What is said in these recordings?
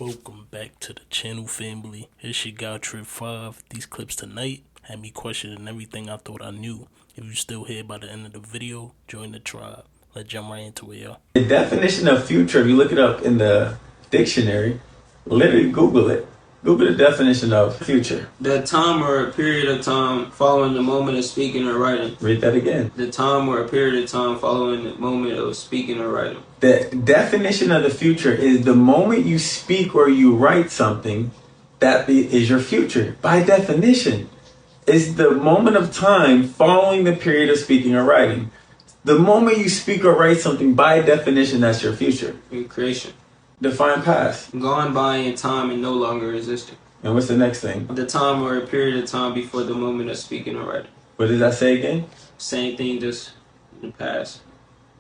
Welcome back to the channel, family. It's your guy Trip 5. These clips tonight had me questioning everything I thought I knew. If you're still here by the end of the video, join the tribe. Let's jump right into it, y'all. The definition of future, if you look it up in the dictionary, literally Google it. Google the definition of future. The time or a period of time following the moment of speaking or writing. Read that again. The time or a period of time following the moment of speaking or writing. The definition of the future is the moment you speak or you write something, that is your future. By definition, it's the moment of time following the period of speaking or writing. The moment you speak or write something, by definition, that's your future. Your creation. Define past. Gone by in time and no longer existing. And what's the next thing? The time or a period of time before the moment of speaking or writing. What does that say again? Same thing, just in the past.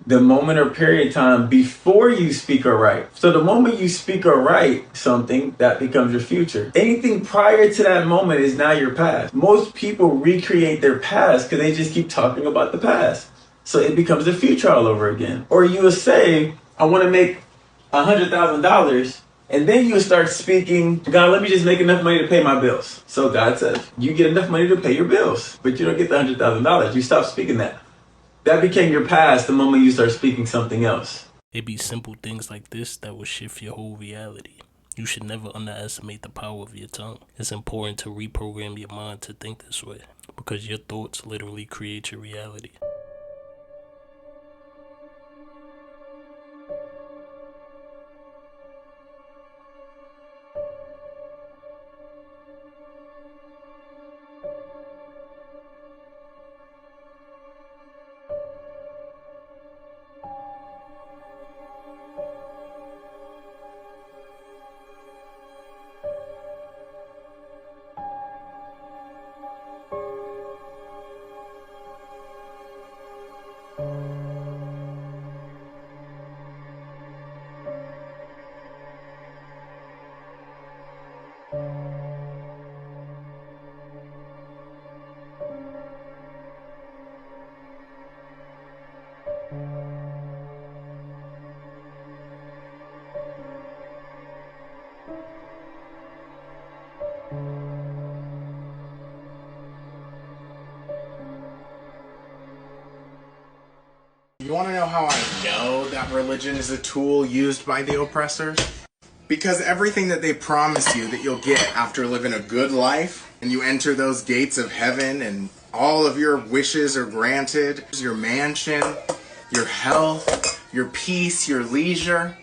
The moment or period of time before you speak or write. So the moment you speak or write something, that becomes your future. Anything prior to that moment is now your past. Most people recreate their past because they just keep talking about the past. So it becomes the future all over again. Or you will say, I want to make $100,000, and then you start speaking, God, let me just make enough money to pay my bills. So God says, you get enough money to pay your bills, but you don't get the $100,000. You stop speaking that. That became your past the moment you start speaking something else. It be simple things like this that will shift your whole reality. You should never underestimate the power of your tongue. It's important to reprogram your mind to think this way, because your thoughts literally create your reality. You want to know how I know that religion is a tool used by the oppressors? Because everything that they promise you that you'll get after living a good life, and you enter those gates of heaven and all of your wishes are granted, your mansion, your health, your peace, your leisure,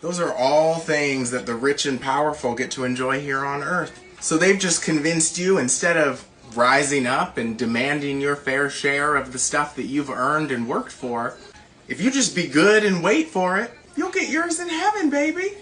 those are all things that the rich and powerful get to enjoy here on earth. So they've just convinced you, instead of rising up and demanding your fair share of the stuff that you've earned and worked for, if you just be good and wait for it, you'll get yours in heaven, baby.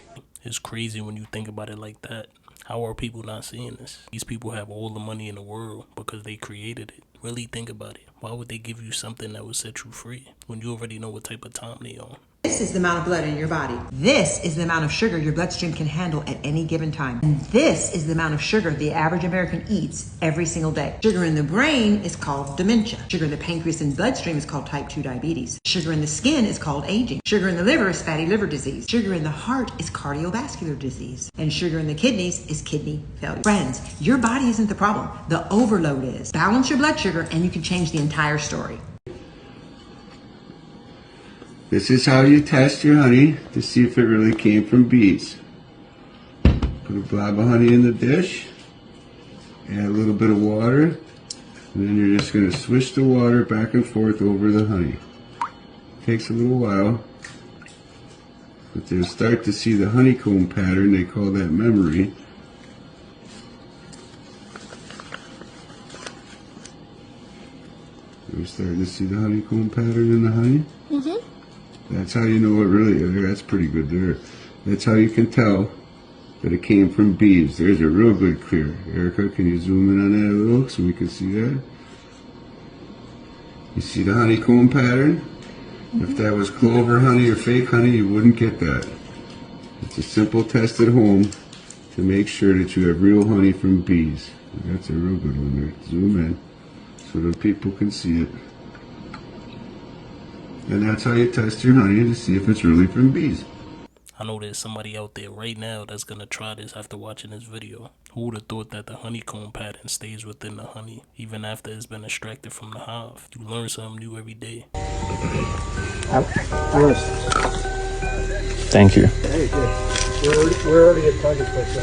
It's crazy when you think about it like that. How are people not seeing this? These people have all the money in the world because they created it. Really think about it. Why would they give you something that would set you free when you already know what type of time they on? This is the amount of blood in your body. This is the amount of sugar your bloodstream can handle at any given time. And this is the amount of sugar the average American eats every single day. Sugar in the brain is called dementia. Sugar in the pancreas and bloodstream is called type 2 diabetes. Sugar in the skin is called aging. Sugar in the liver is fatty liver disease. Sugar in the heart is cardiovascular disease. And sugar in the kidneys is kidney failure. Friends, your body isn't the problem. The overload is. Balance your blood sugar and you can change the entire story. This is how you test your honey to see if it really came from bees. Put a blob of honey in the dish, add a little bit of water, and then you're just going to swish the water back and forth over the honey. Takes a little while, but you'll start to see the honeycomb pattern. They call that memory. You're starting to see the honeycomb pattern in the honey? Mm-hmm. That's how you know it really is. That's pretty good there. That's how you can tell that it came from bees. There's a real good clear. Erica, can you zoom in on that a little so we can see that? You see the honeycomb pattern? Mm-hmm. If that was clover honey or fake honey, you wouldn't get that. It's a simple test at home to make sure that you have real honey from bees. That's a real good one there. Zoom in so that people can see it. And that's how you test your honey to see if it's really from bees. I know there's somebody out there right now that's gonna try this after watching this video. Who would have thought that the honeycomb pattern stays within the honey, even after it's been extracted from the hive? You learn something new every day. Thank you. We're already at target place,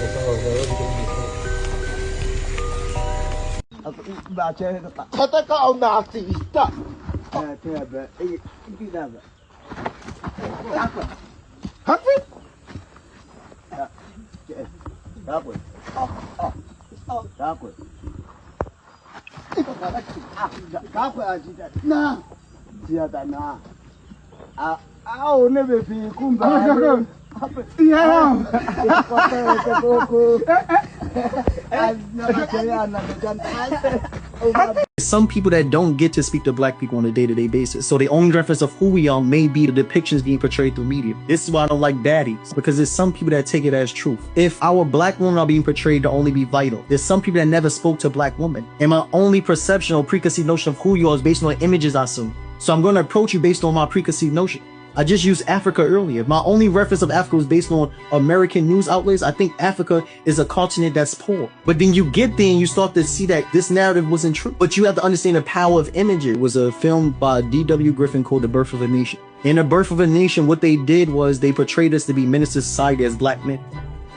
Some people that don't get to speak to black people on a day-to-day basis, so the only reference of who we are may be the depictions being portrayed through media. This is why I don't like daddies, because there's some people that take it as truth. If our black women are being portrayed to only be vital, there's some people that never spoke to black women, and my only perception or preconceived notion of who you are is based on images I saw. So I'm going to approach you based on my preconceived notion. I just used Africa earlier. My only reference of Africa was based on American news outlets. I think Africa is a continent that's poor. But then you get there and you start to see that this narrative wasn't true. But you have to understand the power of images. It was a film by D.W. Griffin called The Birth of a Nation. In The Birth of a Nation, what they did was they portrayed us to be ministers to society as black men.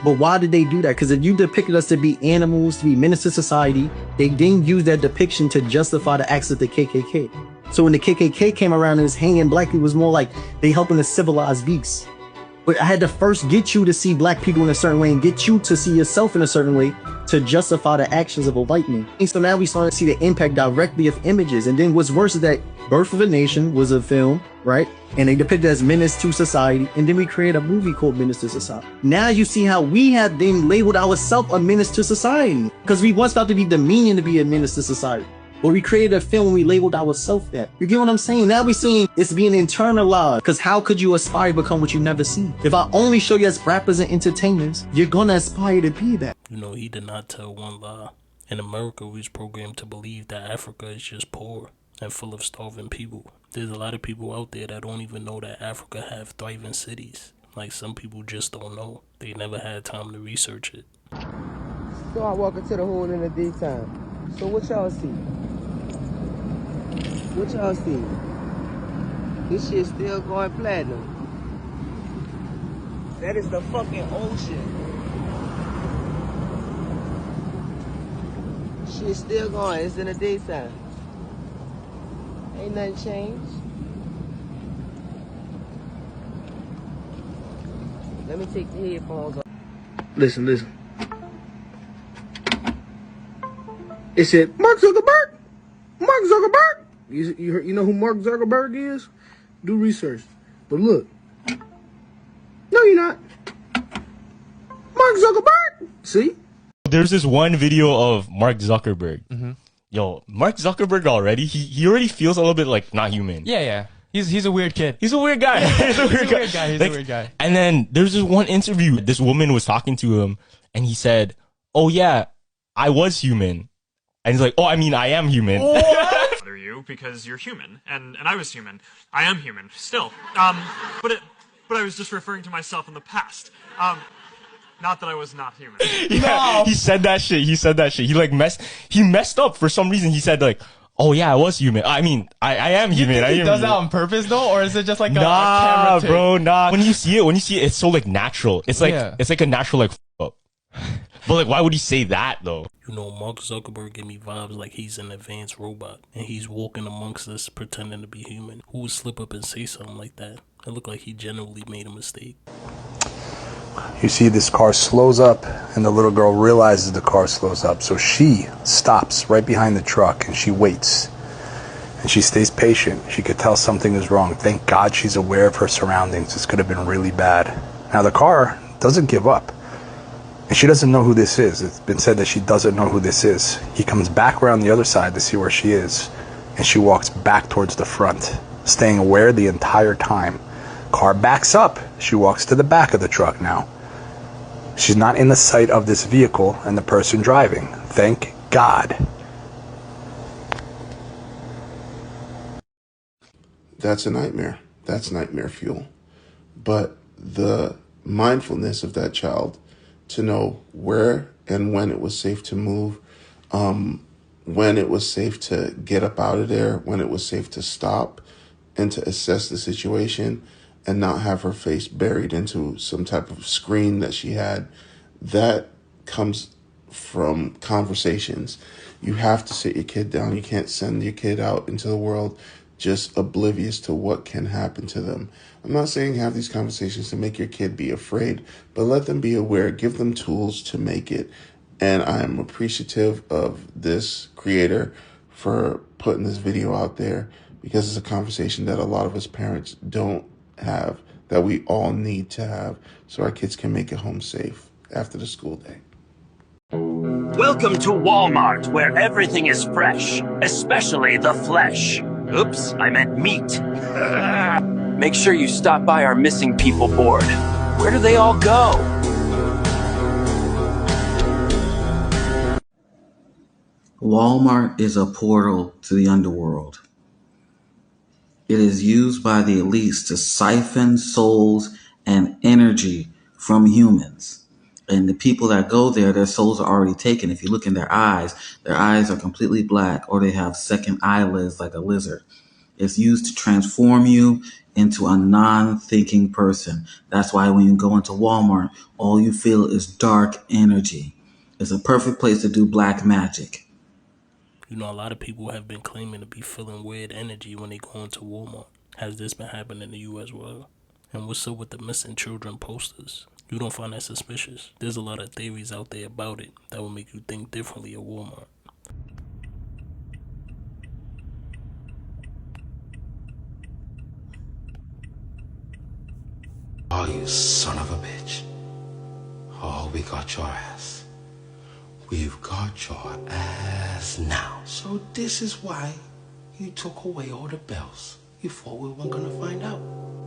But why did they do that? Because if you depicted us to be animals, to be ministers to society, they didn't use that depiction to justify the acts of the KKK. So when the KKK came around and was hanging black people, it was more like they helping to civilize beasts. But I had to first get you to see black people in a certain way and get you to see yourself in a certain way to justify the actions of a white man. And so now we starting to see the impact directly of images. And then what's worse is that Birth of a Nation was a film, right? And they depicted as menace to society. And then we created a movie called Menace to Society. Now you see how we have then labeled ourselves a menace to society. Because we once felt to be demeaning to be a menace to society. But we created a film and we labeled ourselves that. You get what I'm saying? Now we're seeing it's being internalized. Because how could you aspire to become what you never seen? If I only show you as rappers and entertainers, you're gonna aspire to be that. You know, he did not tell one lie. In America, we was programmed to believe that Africa is just poor and full of starving people. There's a lot of people out there that don't even know that Africa have thriving cities. Like, some people just don't know. They never had time to research it. So I walk into the hood in the daytime. So what y'all see? What y'all see? This shit still going platinum. That is the fucking ocean. Shit still going. It's in the daytime. Ain't nothing changed. Let me take the headphones off. Listen. It said, Mark Zuckerberg! Mark Zuckerberg! You know who Mark Zuckerberg is? Do research. But look. No, you're not. Mark Zuckerberg! See? There's this one video of Mark Zuckerberg. Yo, Mark Zuckerberg already, he already feels a little bit like not human. Yeah. He's a weird kid. He's a weird guy. He's a weird guy. He's a weird guy. And then there's this one interview, this woman was talking to him, and he said, "Oh yeah, I was human." And he's like, "Oh, I mean, I am human." Bother you because you're human, and I was human. I am human still. But I was just referring to myself in the past. Not that I was not human. Yeah, no. He said that shit. He messed up for some reason. He said like, "Oh yeah, I was human. I mean, I am human." He does that on purpose though, or is it just like a camera take? Bro, nah. When you see it, it's so like natural. It's like it's like a natural like up. But like, why would he say that though? You know, Mark Zuckerberg give me vibes like he's an advanced robot and he's walking amongst us pretending to be human. Who would slip up and say something like that? It looked like he genuinely made a mistake. You see this car slows up and the little girl realizes the car slows up. So she stops right behind the truck and she waits. And she stays patient. She could tell something is wrong. Thank God she's aware of her surroundings. This could have been really bad. Now the car doesn't give up. And she doesn't know who this is. It's been said that she doesn't know who this is. He comes back around the other side to see where she is. And she walks back towards the front, staying aware the entire time. Car backs up. She walks to the back of the truck now. She's not in the sight of this vehicle and the person driving. Thank God. that's a nightmare. That's nightmare fuel. But the mindfulness of that child to know where and when it was safe to move, when it was safe to get up out of there, when it was safe to stop and to assess the situation and not have her face buried into some type of screen that she had, that comes from conversations. You have to sit your kid down. You can't send your kid out into the world just oblivious to what can happen to them. I'm not saying have these conversations to make your kid be afraid, but let them be aware, give them tools to make it. And I am appreciative of this creator for putting this video out there, because it's a conversation that a lot of us parents don't have, that we all need to have, so our kids can make it home safe after the school day. Welcome to Walmart, where everything is fresh, especially the flesh. Oops, I meant meat. Make sure you stop by our missing people board. Where do they all go? Walmart is a portal to the underworld. It is used by the elites to siphon souls and energy from humans. And the people that go there, their souls are already taken. If you look in their eyes are completely black, or they have second eyelids like a lizard. It's used to transform you into a non-thinking person. That's why when you go into Walmart, all you feel is dark energy. It's a perfect place to do black magic. You know, a lot of people have been claiming to be feeling weird energy when they go into Walmart. Has this been happening to you as well? And what's up with the missing children posters? You don't find that suspicious? There's a lot of theories out there about it that will make you think differently of Walmart. Oh, you son of a bitch. Oh, we got your ass. We've got your ass now. So this is why you took away all the bells. You thought we weren't gonna find out.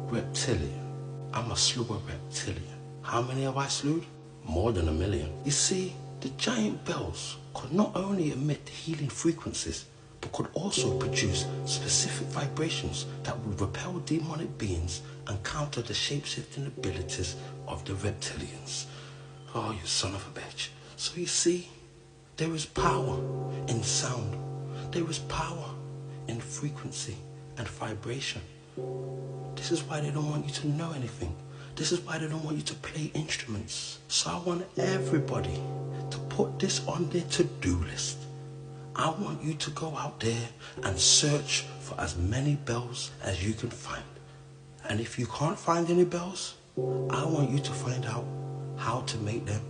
Reptilian. I'm a slew of reptilian. How many have I slewed? More than 1 million. You see, the giant bells could not only emit healing frequencies, but could also produce specific vibrations that would repel demonic beings and counter the shape-shifting abilities of the reptilians. Oh, you son of a bitch. So you see, there is power in sound. There is power in frequency and vibration. This is why they don't want you to know anything. This is why they don't want you to play instruments. So I want everybody to put this on their to-do list. I want you to go out there and search for as many bells as you can find. And if you can't find any bells, I want you to find out how to make them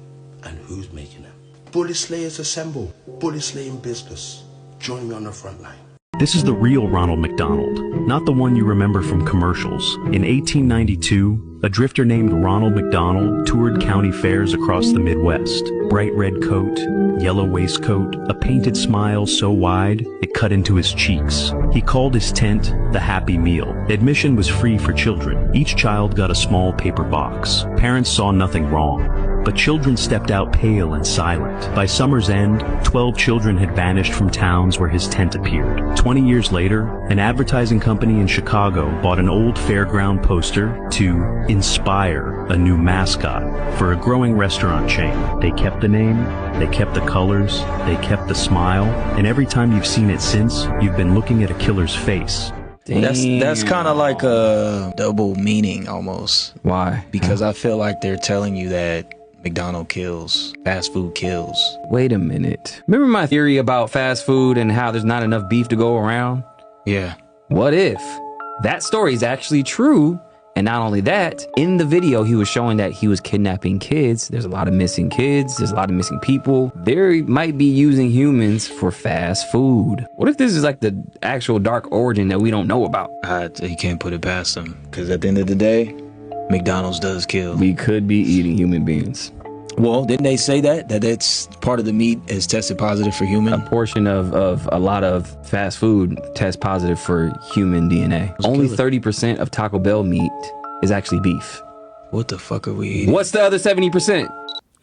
and who's making them. Bully Slayers assemble. Bully slaying business. Join me on the front line. This is the real Ronald McDonald, not the one you remember from commercials. In 1892, a drifter named Ronald McDonald toured county fairs across the Midwest. Bright red coat, yellow waistcoat, a painted smile so wide it cut into his cheeks. He called his tent the Happy Meal. Admission was free for children. Each child got a small paper box. Parents saw nothing wrong, but children stepped out pale and silent. By summer's end, 12 children had vanished from towns where his tent appeared. 20 years later, an advertising company in Chicago bought an old fairground poster to inspire a new mascot for a growing restaurant chain. They kept the name, they kept the colors, they kept the smile, and every time you've seen it since, you've been looking at a killer's face. That's kind of like a double meaning almost. Why? Because I feel like they're telling you that McDonald's kills, fast food kills. Wait a minute. Remember my theory about fast food and how there's not enough beef to go around? Yeah. What if that story is actually true? And not only that, in the video, he was showing that he was kidnapping kids. There's a lot of missing kids. There's a lot of missing people. They might be using humans for fast food. What if this is like the actual dark origin that we don't know about? You can't put it past them. Because at the end of the day, McDonald's does kill. We could be eating human beings. Well, didn't they say that it's part of the meat is tested positive for human? A portion of a lot of fast food tests positive for human DNA. Only 30% of Taco Bell meat is actually beef. What the fuck are we eating? What's the other 70%?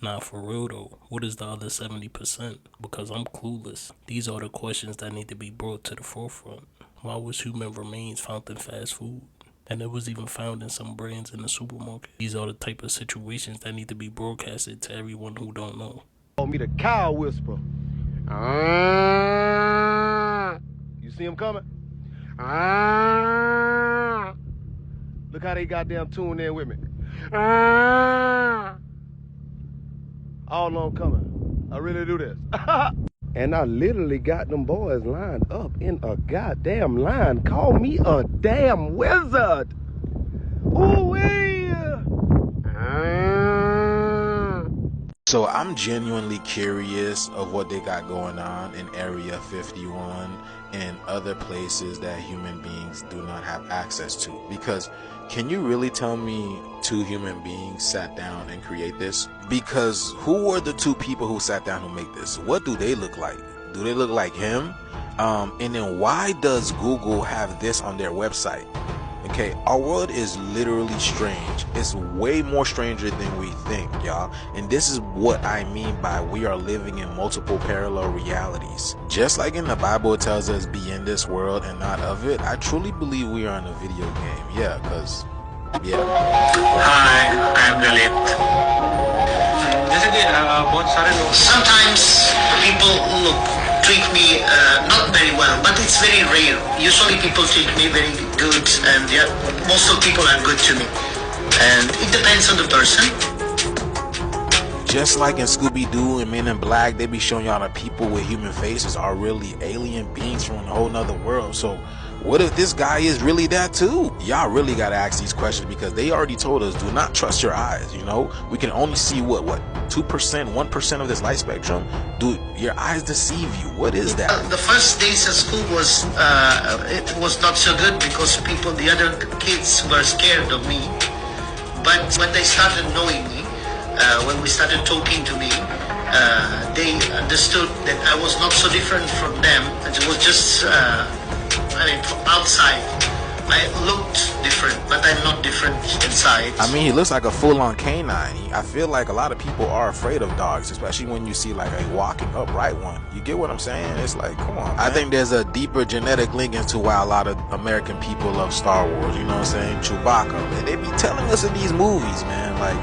Nah, for real though, what is the other 70%? Because I'm clueless. These are the questions that need to be brought to the forefront. Why was human remains found in fast food? And it was even found in some brands in the supermarket. These are the type of situations that need to be broadcasted to everyone who don't know. Call me the cow whisperer. You see him coming? Look how they goddamn tuned in with me. I don't know I'm coming. I really do this. And I literally got them boys lined up in a goddamn line. Call me a damn wizard. Ooh-wee. So I'm genuinely curious of what they got going on in Area 51 and other places that human beings do not have access to. Because can you really tell me two human beings sat down and create this? Because who were the two people who sat down to make this? What do they look like? Do they look like him? And then why does Google have this on their website? Okay, our world is literally strange. It's way more stranger than we think, y'all. And this is what I mean by we are living in multiple parallel realities. Just like in the Bible it tells us be in this world and not of it, I truly believe we are in a video game. Yeah, because, yeah. Hi, I'm Galit. Sometimes people treat me not very well, but it's very rare. Usually people treat me very good, and yeah, most of people are good to me. And it depends on the person. Just like in Scooby-Doo and Men in Black, they be showing y'all that people with human faces are really alien beings from a whole nother world. So what if this guy is really that too? Y'all really gotta ask these questions because they already told us do not trust your eyes. You know, we can only see what 2%, 1% of this light spectrum. Do your eyes deceive you? What is that? The first days at school was it was not so good because the other kids were scared of me. But when they started knowing me, when we started talking to me, they understood that I was not so different from them. It was just from outside I looked different, but I'm not different inside. I mean, he looks like a full-on canine. I feel like a lot of people are afraid of dogs, especially when you see like a walking upright one. You get what I'm saying? It's like, come on, man. I think there's a deeper genetic link into why a lot of American people love Star Wars. You know what I'm saying? Chewbacca. Man, they be telling us in these movies, man. Like,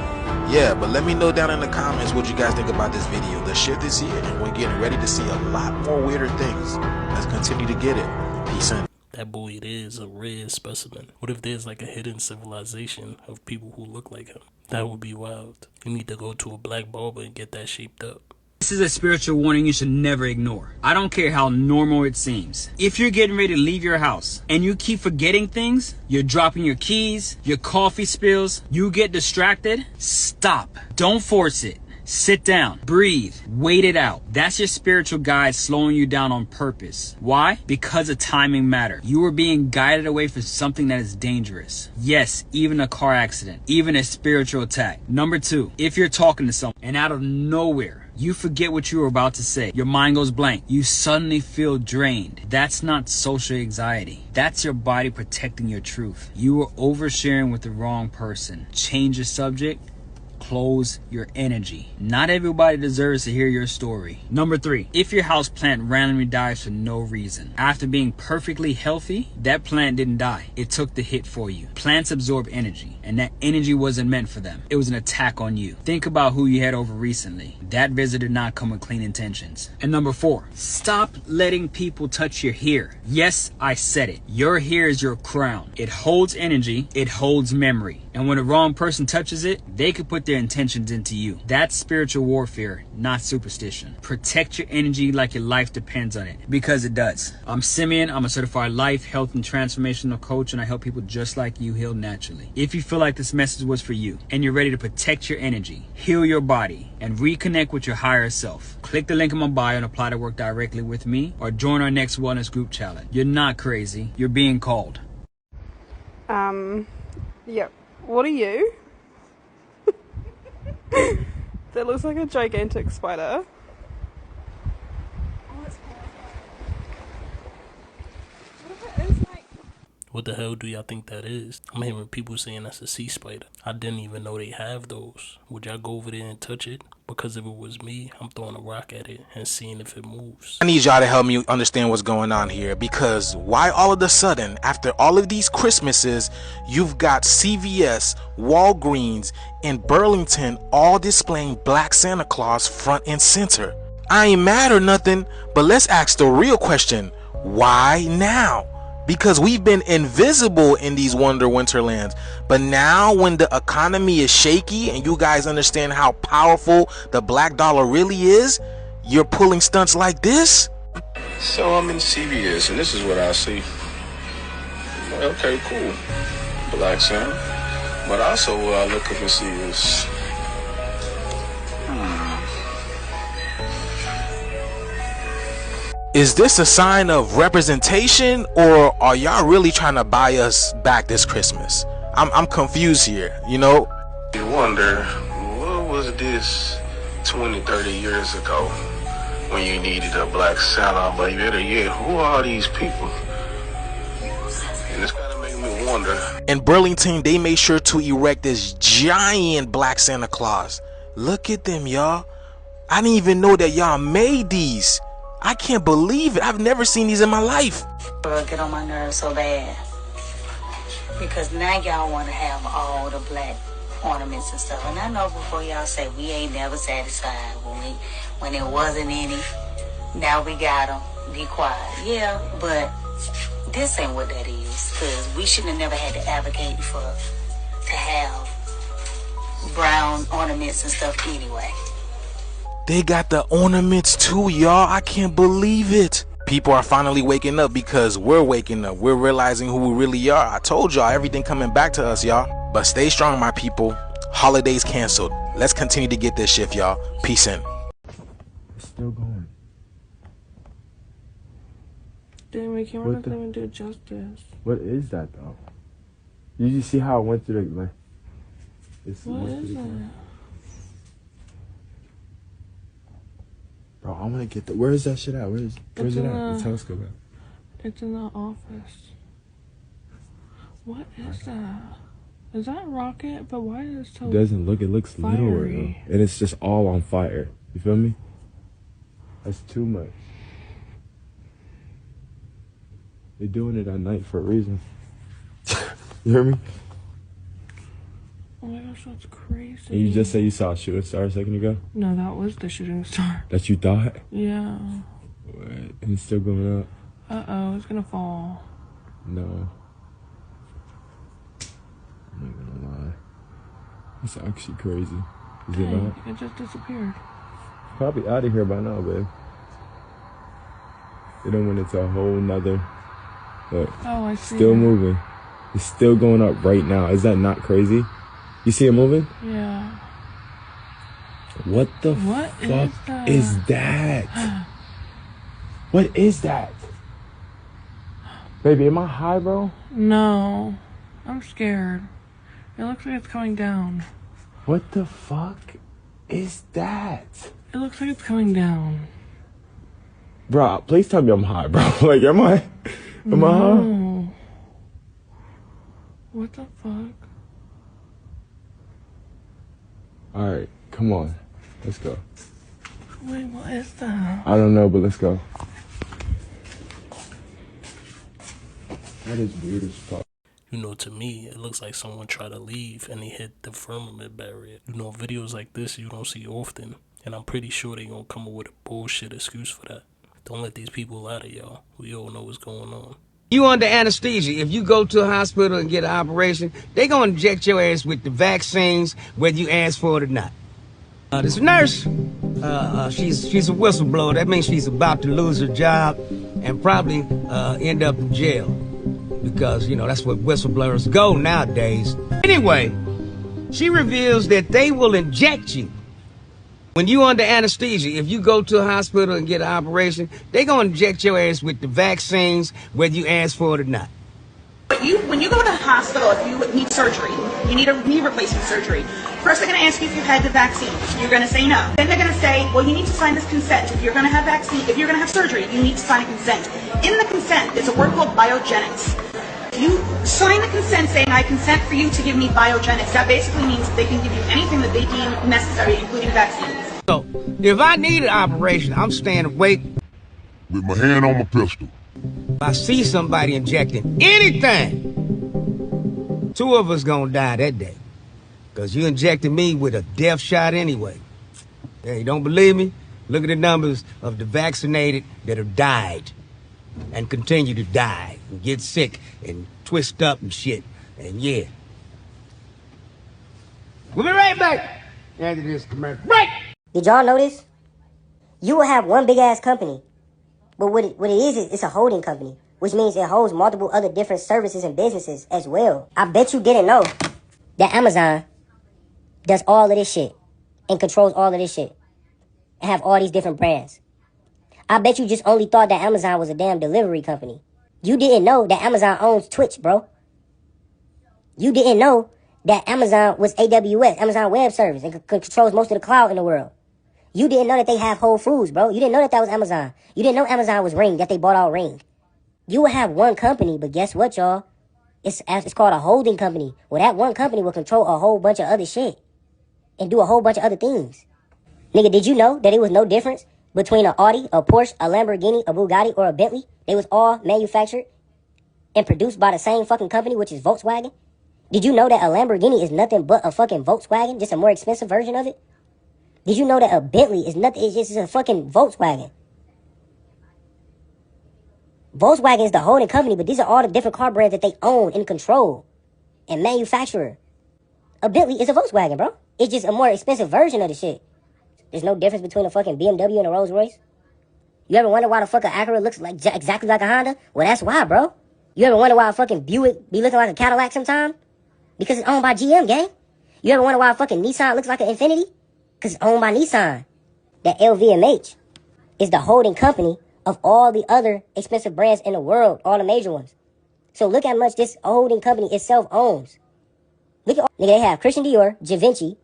yeah, but let me know down in the comments what you guys think about this video. The shift is here, and we're getting ready to see a lot more weirder things. Let's continue to get it. Peace and that boy is a rare specimen. What if there's like a hidden civilization of people who look like him? That would be wild. You need to go to a black barber and get that shaped up. This is a spiritual warning you should never ignore. I don't care how normal it seems. If you're getting ready to leave your house and you keep forgetting things, you're dropping your keys, your coffee spills, you get distracted, stop. Don't force it. Sit down, breathe, wait it out. That's your spiritual guide slowing you down on purpose. Why? Because of timing matter. You are being guided away from something that is dangerous. Yes, even a car accident, even a spiritual attack. Number 2, if you're talking to someone and out of nowhere, you forget what you were about to say. Your mind goes blank. You suddenly feel drained. That's not social anxiety. That's your body protecting your truth. You were oversharing with the wrong person. Change your subject. Close your energy. Not everybody deserves to hear your story. Number 3, if your house plant randomly dies for no reason. After being perfectly healthy, that plant didn't die. It took the hit for you. Plants absorb energy, and that energy wasn't meant for them. It was an attack on you. Think about who you had over recently. That visit did not come with clean intentions. And number 4, stop letting people touch your hair. Yes, I said it. Your hair is your crown. It holds energy. It holds memory. And when the wrong person touches it, they could put their intentions into you. That's spiritual warfare, not superstition. Protect your energy like your life depends on it, because it does. I'm Simeon. I'm a certified life, health, and transformational coach, and I help people just like you heal naturally. If you feel like this message was for you and you're ready to protect your energy, heal your body, and reconnect with your higher self, click the link in my bio and apply to work directly with me or join our next wellness group challenge. You're not crazy. You're being called. Yep. What are you? That looks like a gigantic spider. What the hell do y'all think that is? I'm hearing people saying that's a sea spider. I didn't even know they have those. Would y'all go over there and touch it? because if it was me, I'm throwing a rock at it and seeing if it moves. I need y'all to help me understand what's going on here, because why all of a sudden, after all of these Christmases, you've got CVS, Walgreens, and Burlington all displaying Black Santa Claus front and center? I ain't mad or nothing, but let's ask the real question. Why now? Because we've been invisible in these wonder winterlands, but now when the economy is shaky and you guys understand how powerful the black dollar really is, you're pulling stunts like this? So I'm in CVS and this is what I see. Okay, cool. Black Santa. But also what I look up and see is Is this a sign of representation, or are y'all really trying to buy us back this Christmas? I'm confused here, you know? You wonder, what was this 20, 30 years ago when you needed a Black Santa? But better yet, who are these people? And it's kind of making me wonder. In Burlington, they made sure to erect this giant Black Santa Claus. Look at them, y'all. I didn't even know that y'all made these. I can't believe it. I've never seen these in my life. Bro, get on my nerves so bad. Because now y'all want to have all the black ornaments and stuff. And I know before y'all say we ain't never satisfied when it wasn't any. Now we got them. Be quiet. Yeah, but this ain't what that is. Because we shouldn't have never had to advocate to have brown ornaments and stuff anyway. They got the ornaments too, y'all. I can't believe it. People are finally waking up, because we're waking up. We're realizing who we really are. I told y'all, everything coming back to us, y'all. But stay strong, my people. Holidays canceled. Let's continue to get this shift, y'all. Peace in. It's still going. Damn, we can't let them do justice. What is that though? You see how it went through the, like, What is that? Bro, I want to get the. Where is that shit at? Where's it at? The telescope at? It's in the office. What is that? Is that a rocket? But why is it so? It doesn't look. It looks littler though, and it's just all on fire. You feel me? That's too much. They're doing it at night for a reason. You hear me? Oh my gosh, that's crazy. And you just said you saw a shooting star a second ago? No, that was the shooting star. That you thought? Yeah. What? And it's still going up? Uh-oh, it's gonna fall. No. I'm not gonna lie. It's actually crazy. Is it not? It just disappeared. Probably out of here by now, babe. It done went into a whole nother... Look. Oh, I see. Still moving. It's still going up right now. Is that not crazy? You see it moving? Yeah. What the fuck is that? What is that? Baby, am I high, bro? No. I'm scared. It looks like it's coming down. What the fuck is that? It looks like it's coming down. Bro, please tell me I'm high, bro. Like, am I high? What the fuck? Alright, come on. Let's go. Wait, what is that? I don't know, but let's go. That is weird as fuck. You know, to me, it looks like someone tried to leave and they hit the firmament barrier. You know, videos like this you don't see often, and I'm pretty sure they gonna come up with a bullshit excuse for that. Don't let these people lie to y'all. We all know what's going on. You under anesthesia. If you go to a hospital and get an operation, they gonna inject your ass with the vaccines, whether you ask for it or not. This nurse, she's a whistleblower. That means she's about to lose her job and probably end up in jail. Because, you know, that's what whistleblowers go nowadays. Anyway, she reveals that they will inject you. When you under anesthesia, if you go to a hospital and get an operation, they gonna inject your ass with the vaccines, whether you ask for it or not. But when you go to the hospital, if you need surgery, you need a knee replacement surgery, first they're going to ask you if you've had the vaccine. You're going to say no. Then they're going to say, well, you need to sign this consent. If you're going to have vaccine, if you're going to have surgery, you need to sign a consent. In the consent, there's a word called biogenics. You sign the consent saying, I consent for you to give me biogenics. That basically means they can give you anything that they deem necessary, including vaccines. So, if I need an operation, I'm staying awake with my hand on my pistol. If I see somebody injecting anything, 2 of us gonna die that day. Cause you injected me with a death shot anyway. Yeah, you don't believe me? Look at the numbers of the vaccinated that have died and continue to die and get sick and twist up and shit. And yeah. We'll be right back after this commercial break. Did y'all notice? You will have one big ass company, but what it is, it's a holding company, which means it holds multiple other different services and businesses as well. I bet you didn't know that Amazon does all of this shit and controls all of this shit and have all these different brands. I bet you just only thought that Amazon was a damn delivery company. You didn't know that Amazon owns Twitch, bro. You didn't know that Amazon was AWS, Amazon Web Service, and controls most of the cloud in the world. You didn't know that they have Whole Foods, bro. You didn't know that was Amazon. You didn't know Amazon was Ring, that they bought out Ring. You will have one company, but guess what, y'all? It's called a holding company. Well, that one company will control a whole bunch of other shit and do a whole bunch of other things. Nigga, did you know that it was no difference between an Audi, a Porsche, a Lamborghini, a Bugatti, or a Bentley? They was all manufactured and produced by the same fucking company, which is Volkswagen. Did you know that a Lamborghini is nothing but a fucking Volkswagen, just a more expensive version of it? Did you know that a Bentley is nothing, it's just a fucking Volkswagen? Volkswagen is the holding company, but these are all the different car brands that they own and control and manufacture. A Bentley is a Volkswagen, bro. It's just a more expensive version of the shit. There's no difference between a fucking BMW and a Rolls Royce. You ever wonder why the fucking Acura looks like exactly like a Honda? Well, that's why, bro. You ever wonder why a fucking Buick be looking like a Cadillac sometime? Because it's owned by GM, gang. You ever wonder why a fucking Nissan looks like an Infiniti? Because it's owned by Nissan. That LVMH is the holding company of all the other expensive brands in the world, all the major ones. So look how much this holding company itself owns. Look at all, nigga, they have Christian Dior, Givenchy,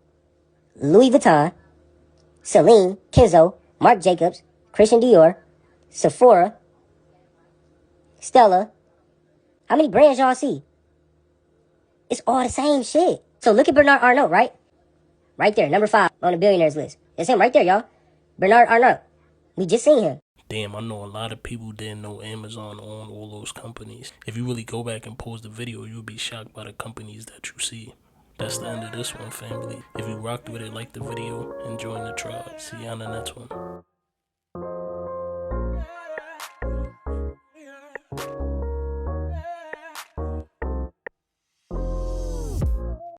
Louis Vuitton, Celine, Kenzo, Marc Jacobs, Christian Dior, Sephora, Stella. How many brands y'all see? It's all the same shit. So look at Bernard Arnault, right? Right there, number 5 on the billionaires list. It's him right there, y'all. Bernard Arnault. We just seen him. Damn, I know a lot of people didn't know Amazon owned all those companies. If you really go back and pause the video, you'll be shocked by the companies that you see. That's the end of this one, family. If you rocked with it, like the video and join the tribe. See you on the next one.